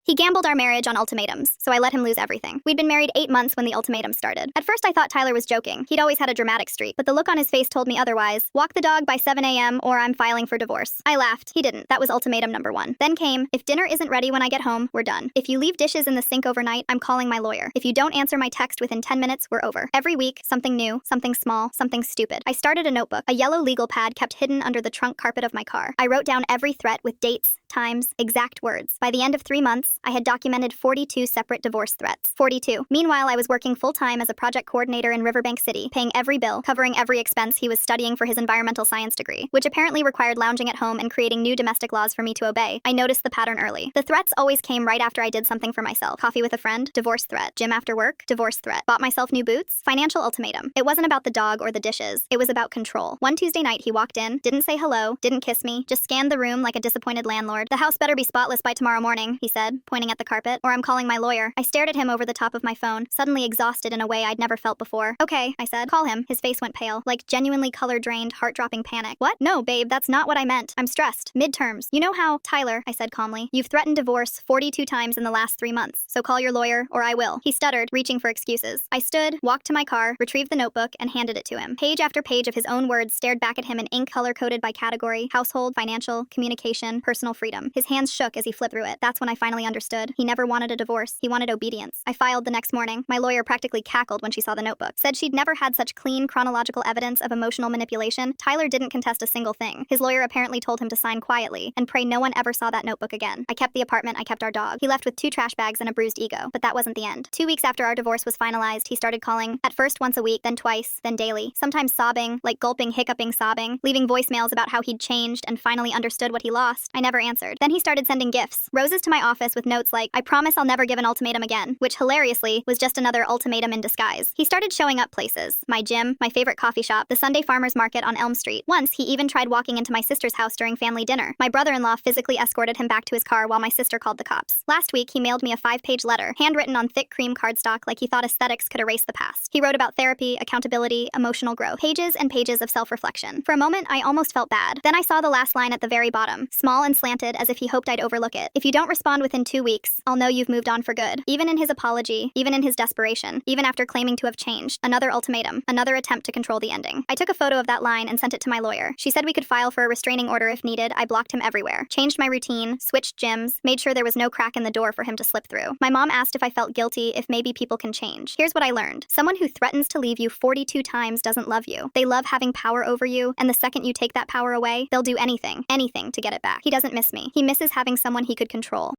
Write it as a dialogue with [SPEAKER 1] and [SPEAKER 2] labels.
[SPEAKER 1] He gambled our marriage on ultimatums, so I let him lose everything. We'd been married 8 months when the ultimatum started. At first I thought Tyler was joking. He'd always had a dramatic streak, but the look on his face told me otherwise. Walk the dog by 7 a.m. or I'm filing for divorce. I laughed. He didn't. That was ultimatum number 1. Then came, if dinner isn't ready when I get home, we're done. If you leave dishes in the sink overnight, I'm calling my lawyer. If you don't answer my text within 10 minutes, we're over. Every week, something new, something small, something stupid. I started a notebook. A yellow legal pad kept hidden under the trunk carpet of my car. I wrote down every threat with dates, times, exact words. By the end of 3 months, I had documented 42 separate divorce threats. 42. Meanwhile, I was working full-time as a project coordinator in Riverbank City, paying every bill, covering every expense. He was studying for his environmental science degree, which apparently required lounging at home and creating new domestic laws for me to obey. I noticed the pattern early. The threats always came right after I did something for myself. Coffee with a friend, divorce threat. Gym after work, divorce threat. Bought myself new boots, financial ultimatum. It wasn't about the dog or the dishes. It was about control. One Tuesday night, he walked in, didn't say hello, didn't kiss me, just scanned the room like a disappointed landlord. The house better be spotless by tomorrow morning, he said, pointing at the carpet, or I'm calling my lawyer. I stared at him over the top of my phone, suddenly exhausted in a way I'd never felt before. Okay, I said. Call him. His face went pale, like genuinely color-drained, heart-dropping panic. What? No, babe, that's not what I meant. I'm stressed. Midterms. You know how, Tyler, I said calmly, you've threatened divorce 42 times in the last 3 months, so call your lawyer or I will. He stuttered, reaching for excuses. I stood, walked to my car, retrieved the notebook, and handed it to him. Page after page of his own words stared back at him in ink color-coded by category: household, financial, communication, personal freedom. His hands shook as he flipped through it. That's when I finally understood. He never wanted a divorce. He wanted obedience. I filed the next morning. My lawyer practically cackled when she saw the notebook. Said she'd never had such clean, chronological evidence of emotional manipulation. Tyler didn't contest a single thing. His lawyer apparently told him to sign quietly and pray no one ever saw that notebook again. I kept the apartment. I kept our dog. He left with 2 trash bags and a bruised ego. But that wasn't the end. 2 weeks after our divorce was finalized, he started calling, at first once a week, then twice, then daily. Sometimes sobbing, like gulping, hiccuping, sobbing, leaving voicemails about how he'd changed and finally understood what he lost. I never answered. Then he started sending gifts. Roses to my office with notes like, I promise I'll never give an ultimatum again, which hilariously was just another ultimatum in disguise. He started showing up places. My gym, my favorite coffee shop, the Sunday farmers market on Elm Street. Once, he even tried walking into my sister's house during family dinner. My brother-in-law physically escorted him back to his car while my sister called the cops. Last week, he mailed me a 5-page letter, handwritten on thick cream cardstock like he thought aesthetics could erase the past. He wrote about therapy, accountability, emotional growth. Pages and pages of self-reflection. For a moment, I almost felt bad. Then I saw the last line at the very bottom, small and slanted as if he hoped I'd overlook it. If you don't respond within 2 weeks, I'll know you've moved on for good. Even in his apology, even in his desperation, even after claiming to have changed, another ultimatum, another attempt to control the ending. I took a photo of that line and sent it to my lawyer. She said we could file for a restraining order if needed. I blocked him everywhere. Changed my routine, switched gyms, made sure there was no crack in the door for him to slip through. My mom asked if I felt guilty, if maybe people can change. Here's what I learned. Someone who threatens to leave you 42 times doesn't love you. They love having power over you, and the second you take that power away, they'll do anything to get it back. He doesn't miss me. He misses having someone he could control.